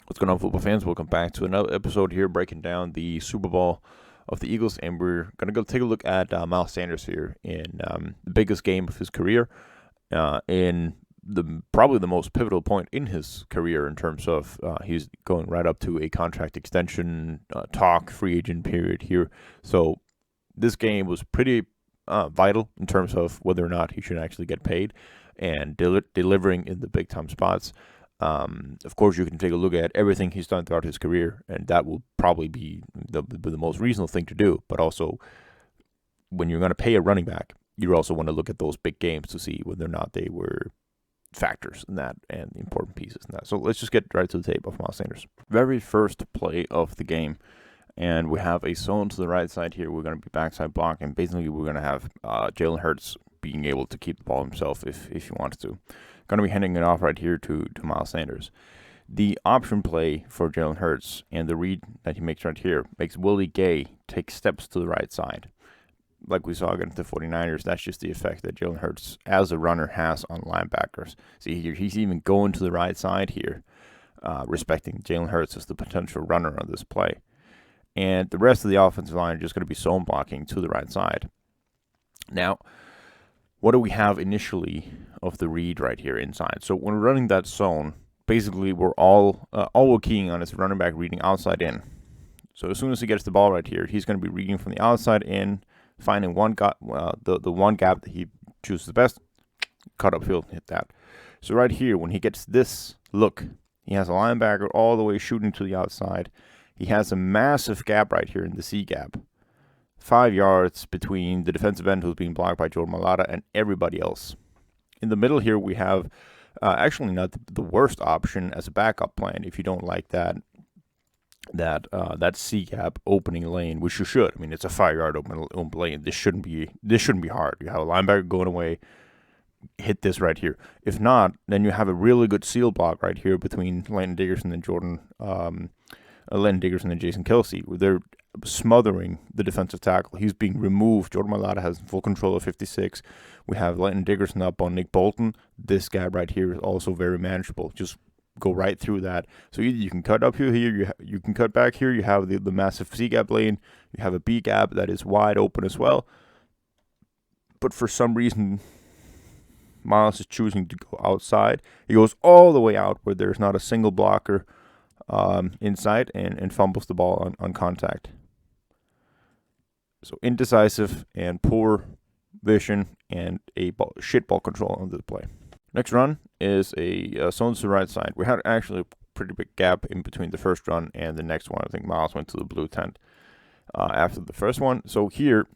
What's going on, football fans? Welcome back to another episode here, breaking down the Super Bowl of the Eagles, and we're gonna go take a look at Miles Sanders here in the biggest game of his career, in the probably the most pivotal point in his career in terms of he's going right up to a contract extension talk, free agent period here. So this game was pretty vital in terms of whether or not he should actually get paid and delivering in the big time spots. Of course, you can take a look at everything he's done throughout his career, and that will probably be the most reasonable thing to do. But also, when you're going to pay a running back, you also want to look at those big games to see whether or not they were factors in that and important pieces in that. So let's just get right to the tape of Miles Sanders. Very first play of the game, and we have a zone to the right side here. We're going to be backside block, and basically we're going to have Jalen Hurts being able to keep the ball himself if he wants to. Going to be handing it off right here to Miles Sanders. The option play for Jalen Hurts and the read that he makes right here makes Willie Gay take steps to the right side. Like we saw against the 49ers, that's just the effect that Jalen Hurts as a runner has on linebackers. See here, he's even going to the right side here, respecting Jalen Hurts as the potential runner on this play. And the rest of the offensive line are just going to be zone blocking to the right side. Now, what do we have initially of the read right here inside? So when we're running that zone, basically we're all keying on is running back reading outside in. So as soon as he gets the ball right here, he's going to be reading from the outside in, finding the one gap that he chooses the best, cut upfield and hit that. So right here, when he gets this look, he has a linebacker all the way shooting to the outside. He has a massive gap right here in the C gap. 5 yards between the defensive end who's being blocked by Jordan Mailata and everybody else. In the middle here, we have actually not the worst option as a backup plan if you don't like that C gap opening lane, which you should. I mean, it's a 5 yard open lane. This shouldn't be hard. You have a linebacker going away, hit this right here. If not, then you have a really good seal block right here between Landon Dickerson and Jason Kelce. They're smothering the defensive tackle. He's being removed. Jordan Mailata has full control of 56. We have Landon Dickerson up on Nick Bolton. This gap right here is also very manageable. Just go right through that. So either you can cut up here, you can cut back here. You have the massive C gap lane. You have a B gap that is wide open as well. But for some reason, Miles is choosing to go outside. He goes all the way out where there's not a single blocker inside and fumbles the ball on contact. So indecisive and poor vision and shit ball control on this play. Next run is a zone to the right side. We had actually a pretty big gap in between the first run and the next one. I think Miles went to the blue tent after the first one. So here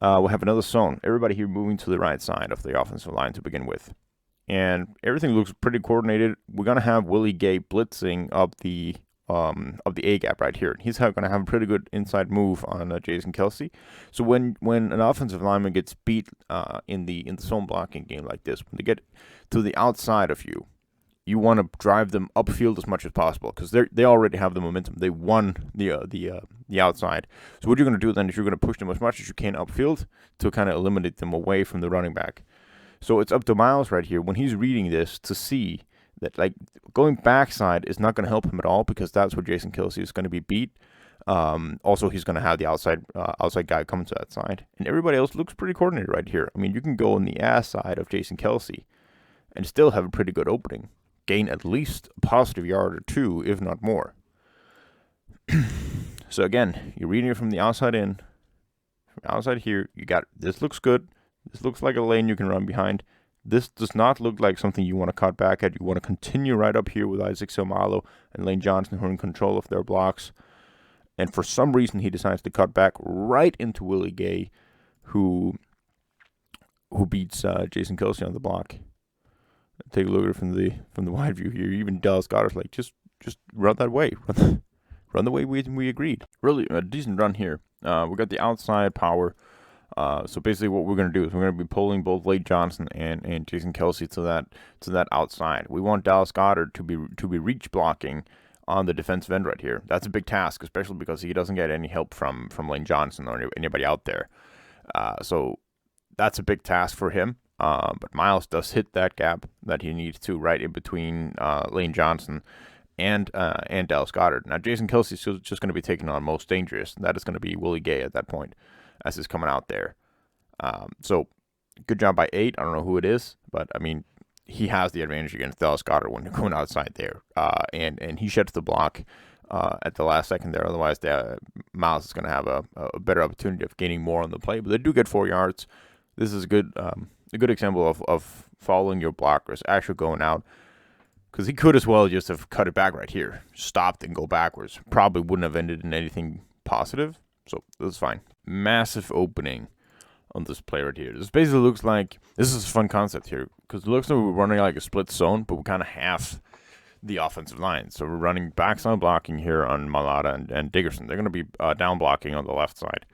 we'll have another zone. Everybody here moving to the right side of the offensive line to begin with. And everything looks pretty coordinated. We're going to have Willie Gay blitzing up the A gap right here. He's going to have a pretty good inside move on Jason Kelce. So when an offensive lineman gets beat in the zone blocking game like this, when they get to the outside of you, you want to drive them upfield as much as possible because they already have the momentum. They won the outside. So what you're going to do then is you're going to push them as much as you can upfield to kind of eliminate them away from the running back. So it's up to Miles right here when he's reading this to see that like going backside is not going to help him at all because that's where Jason Kelce is going to be beat. Also, he's going to have the outside guy coming to that side, and everybody else looks pretty coordinated right here. I mean, you can go on the ass side of Jason Kelce and still have a pretty good opening, gain at least a positive yard or two, if not more. So again, you're reading it from the outside in, from outside here. You got this looks good. This looks like a lane you can run behind. This does not look like something you want to cut back at. You want to continue right up here with Isaac Seumalo and Lane Johnson, who are in control of their blocks. And for some reason, he decides to cut back right into Willie Gay, who beats Jason Kelce on the block. Take a look at it from the wide view here. Even Dallas Goedert's like, just run that way. Run the way we agreed. Really a decent run here. We got the outside power. So basically what we're going to do is we're going to be pulling both Lane Johnson and Jason Kelce to that outside. We want Dallas Goedert to be reach blocking on the defensive end right here. That's a big task, especially because he doesn't get any help from Lane Johnson or anybody out there. So that's a big task for him. But Miles does hit that gap that he needs to right in between Lane Johnson and Dallas Goedert. Now Jason Kelsey's just going to be taking on most dangerous, and that is going to be Willie Gay at that point, as he's coming out there. So good job by 8. I don't know who it is, but I mean, he has the advantage against Dallas Goedert when you're going outside there. And he sheds the block at the last second there. Otherwise, Miles is going to have a better opportunity of gaining more on the play. But they do get 4 yards. This is a good example of following your blockers, actually going out. Because he could as well just have cut it back right here, stopped and go backwards. Probably wouldn't have ended in anything positive. So that's fine. Massive opening on this play right here. This basically looks like, this is a fun concept here, because it looks like we're running like a split zone, but we kind of half the offensive line. So we're running backside blocking here on Mailata and Dickerson. They're going to be down blocking on the left side.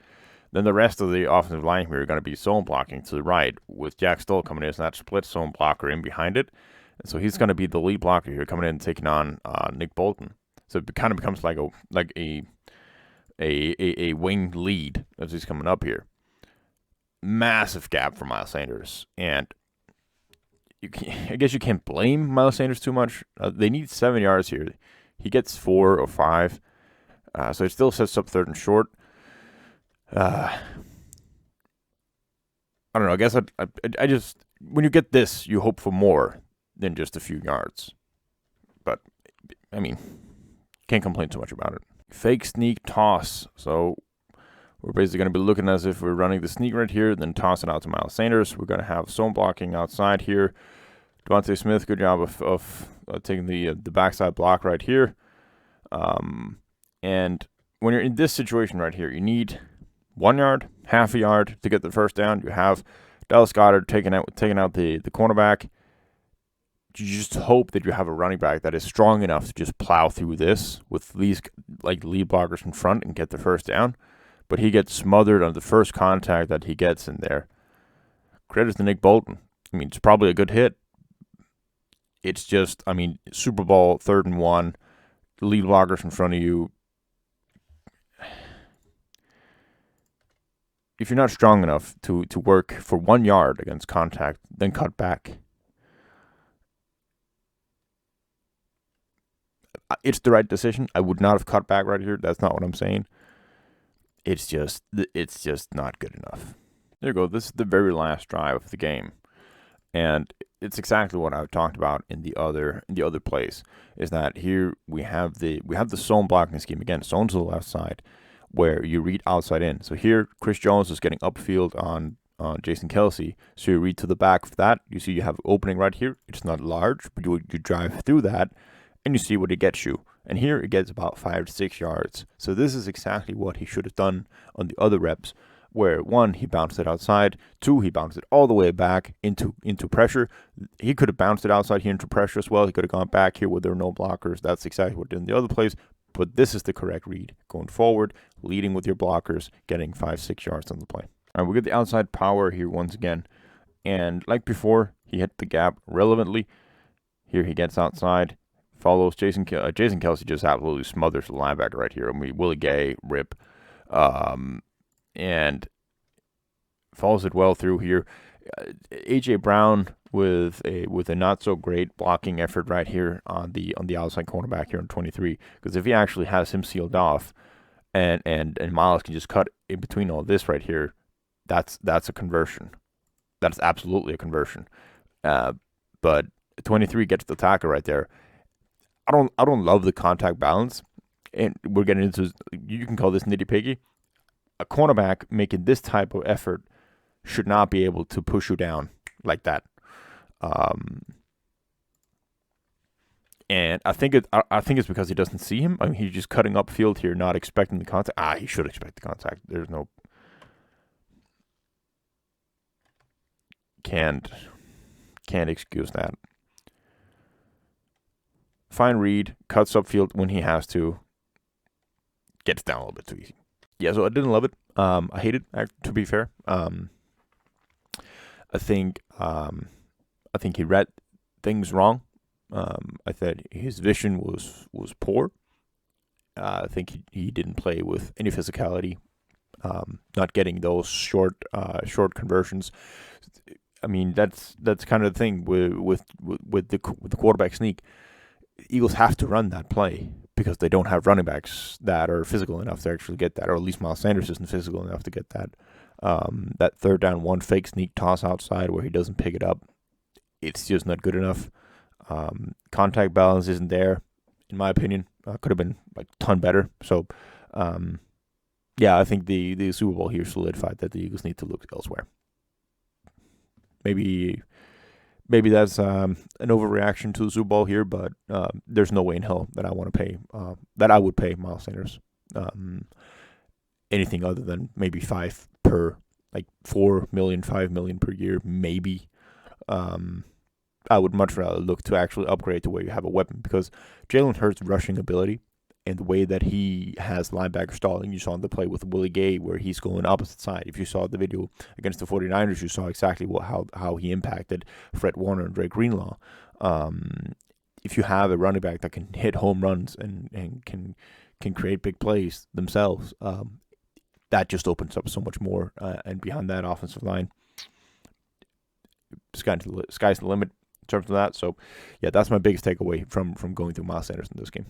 Then the rest of the offensive line here are going to be zone blocking to the right, with Jack Stoll coming in as that split zone blocker in behind it. And so he's going to be the lead blocker here, coming in and taking on Nick Bolton. So it kind of becomes like a wing lead as he's coming up here. Massive gap for Miles Sanders, and I guess you can't blame Miles Sanders too much. They need 7 yards here. He gets 4 or 5, so it still sets up 3rd and short. I don't know. I guess I just, when you get this, you hope for more than just a few yards. But I mean, can't complain too much about it. Fake sneak toss. So we're basically going to be looking as if we're running the sneak right here, then toss it out to Miles Sanders. We're going to have zone blocking outside here. Devontae Smith, good job of taking the backside block right here. And when you're in this situation right here, you need 1 yard, half a yard to get the first down. You have Dallas Goedert taking out the cornerback. You just hope that you have a running back that is strong enough to just plow through this with these like lead blockers in front and get the first down. But he gets smothered on the first contact that he gets in there. Credit to Nick Bolton. I mean, it's probably a good hit. It's just, I mean, Super Bowl 3rd and 1, lead blockers in front of you. If you're not strong enough to work for 1 yard against contact, then cut back. It's the right decision. I would not have cut back right here. That's not what I'm saying. It's just not good enough. There you go. This is the very last drive of the game, and it's exactly what I've talked about in the other plays. Is that here we have the zone blocking scheme again, zone to the left side, where you read outside in. So here, Chris Jones is getting upfield on Jason Kelsey. So you read to the back of that. You see you have opening right here. It's not large, but you drive through that, and you see what it gets you. And here it gets about 5 to 6 yards. So this is exactly what he should have done on the other reps, where 1, he bounced it outside, 2, he bounced it all the way back into pressure. He could have bounced it outside here into pressure as well. He could have gone back here where there were no blockers. That's exactly what he did in the other plays. But this is the correct read. Going forward, leading with your blockers, getting 5-6 yards on the play. All right, we get the outside power here once again. And like before, he hit the gap relevantly. Here he gets outside. Follows Jason Kelsey, just absolutely smothers the linebacker right here. I mean, Willie Gay, rip. And follows it well through here. A.J. Brown with a not so great blocking effort right here on the outside cornerback here in 23. Because if he actually has him sealed off, and Miles can just cut in between all this right here, that's a conversion. That's absolutely a conversion. But 23 gets the tackle right there. I don't love the contact balance, and we're getting into, you can call this nitty-picky. A cornerback making this type of effort should not be able to push you down like that. And I think it's because he doesn't see him. I mean, he's just cutting up field here, not expecting the contact. He should expect the contact. There's no, can't excuse that. Fine read, cuts upfield when he has to, gets down a little bit too easy. Yeah, so I didn't love it. I hate it, to be fair. I think he read things wrong. I thought his vision was poor. I think he didn't play with any physicality. Not getting those short conversions. I mean, that's kind of the thing with the quarterback sneak. Eagles have to run that play because they don't have running backs that are physical enough to actually get that, or at least Miles Sanders isn't physical enough to get that. That third down one fake sneak toss outside where he doesn't pick it up, it's just not good enough. Contact balance isn't there, in my opinion. Could have been like a ton better. So, yeah, I think the Super Bowl here solidified that the Eagles need to look elsewhere. Maybe that's an overreaction to the Super Bowl here, but there's no way in hell that I want to pay that I would pay Miles Sanders anything other than maybe $5 per, like $4 million, $5 million per year, maybe. I would much rather look to actually upgrade to where you have a weapon, because Jalen Hurts' rushing ability and the way that he has linebacker stalling, you saw in the play with Willie Gay where he's going opposite side. If you saw the video against the 49ers, you saw exactly how he impacted Fred Warner and Dre Greenlaw. If you have a running back that can hit home runs and can create big plays themselves, that just opens up so much more. And behind that offensive line, sky's the limit in terms of that. So, yeah, that's my biggest takeaway from going through Miles Sanders in this game.